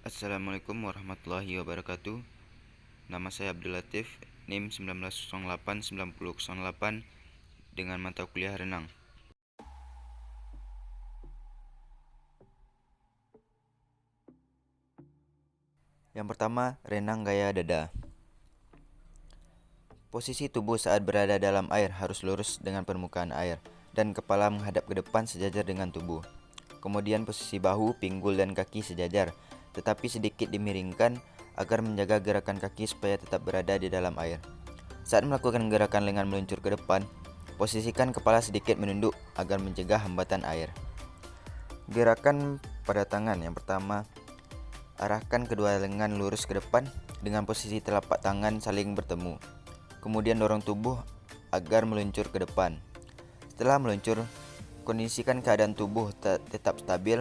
Assalamualaikum warahmatullahi wabarakatuh. Nama saya Abdul Latif, NIM 19089008 dengan mata kuliah renang. Yang pertama, renang gaya dada. Posisi tubuh saat berada dalam air harus lurus dengan permukaan air dan kepala menghadap ke depan sejajar dengan tubuh. Kemudian posisi bahu, pinggul, dan kaki sejajar, tetapi sedikit dimiringkan agar menjaga gerakan kaki supaya tetap berada di dalam air. Saat melakukan gerakan lengan meluncur ke depan, posisikan kepala sedikit menunduk agar mencegah hambatan air. Gerakan pada tangan yang pertama, arahkan kedua lengan lurus ke depan dengan posisi telapak tangan saling bertemu. Kemudian dorong tubuh agar meluncur ke depan. Setelah meluncur, kondisikan keadaan tubuh tetap stabil,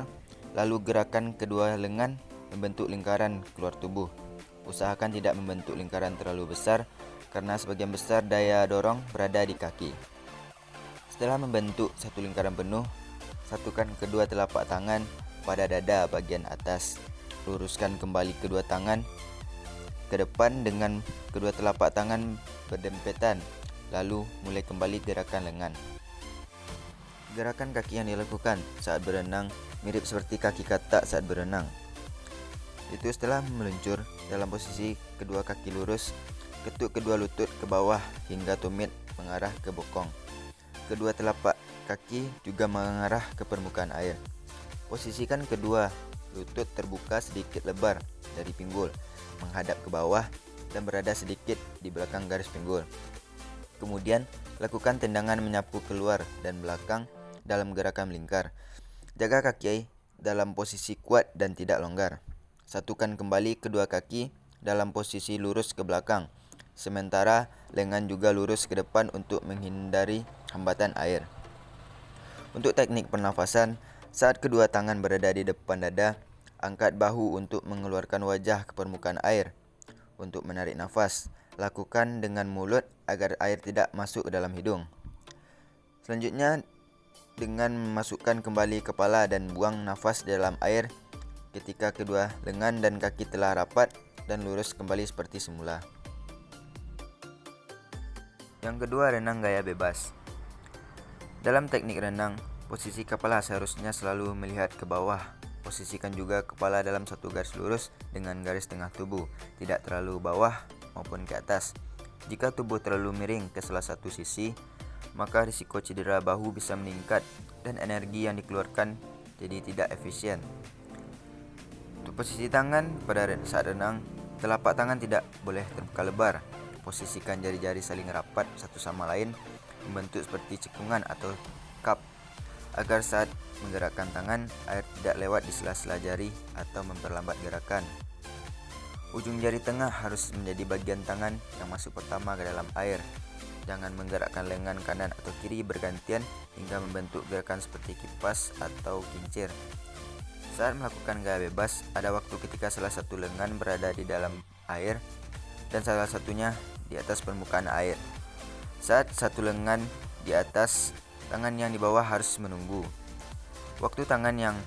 lalu gerakan kedua lengan membentuk lingkaran keluar tubuh. Usahakan tidak membentuk lingkaran terlalu besar karena sebagian besar daya dorong berada di kaki. Setelah membentuk satu lingkaran penuh, satukan kedua telapak tangan pada dada bagian atas. Luruskan kembali kedua tangan ke depan dengan kedua telapak tangan berdempetan, lalu mulai kembali gerakan lengan. Gerakan kaki yang dilakukan saat berenang mirip seperti kaki katak saat berenang. Itu setelah meluncur dalam posisi kedua kaki lurus, ketuk kedua lutut ke bawah hingga tumit mengarah ke bokong. Kedua telapak kaki juga mengarah ke permukaan air. Posisikan kedua lutut terbuka sedikit lebar dari pinggul, menghadap ke bawah dan berada sedikit di belakang garis pinggul. Kemudian, lakukan tendangan menyapu keluar dan belakang dalam gerakan melingkar. Jaga kaki dalam posisi kuat dan tidak longgar. Satukan kembali kedua kaki dalam posisi lurus ke belakang, sementara lengan juga lurus ke depan untuk menghindari hambatan air. Untuk teknik pernafasan, saat kedua tangan berada di depan dada, angkat bahu untuk mengeluarkan wajah ke permukaan air. Untuk menarik nafas, lakukan dengan mulut agar air tidak masuk ke dalam hidung. Selanjutnya, dengan memasukkan kembali kepala dan buang nafas di dalam air ketika kedua lengan dan kaki telah rapat dan lurus kembali seperti semula. Yang kedua, renang gaya bebas. Dalam teknik renang, posisi kepala seharusnya selalu melihat ke bawah. Posisikan juga kepala dalam satu garis lurus dengan garis tengah tubuh, tidak terlalu bawah maupun ke atas. Jika tubuh terlalu miring ke salah satu sisi, maka risiko cedera bahu bisa meningkat dan energi yang dikeluarkan jadi tidak efisien. Untuk posisi tangan pada saat renang, telapak tangan tidak boleh terbuka lebar. Posisikan jari-jari saling rapat satu sama lain, membentuk seperti cekungan atau cup, agar saat menggerakkan tangan, air tidak lewat di sela-sela jari atau memperlambat gerakan. Ujung jari tengah harus menjadi bagian tangan yang masuk pertama ke dalam air. Jangan menggerakkan lengan kanan atau kiri bergantian hingga membentuk gerakan seperti kipas atau kincir. Saat melakukan gaya bebas, ada waktu ketika salah satu lengan berada di dalam air dan salah satunya di atas permukaan air. Saat satu lengan di atas, tangan yang di bawah harus menunggu. Waktu tangan yang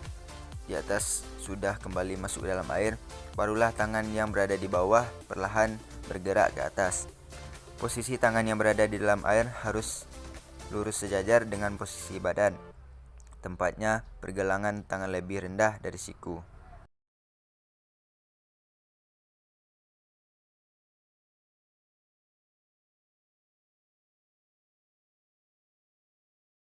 di atas sudah kembali masuk ke dalam air, barulah tangan yang berada di bawah perlahan bergerak ke atas. Posisi tangan yang berada di dalam air harus lurus sejajar dengan posisi badan. Tempatnya pergelangan tangan lebih rendah dari siku.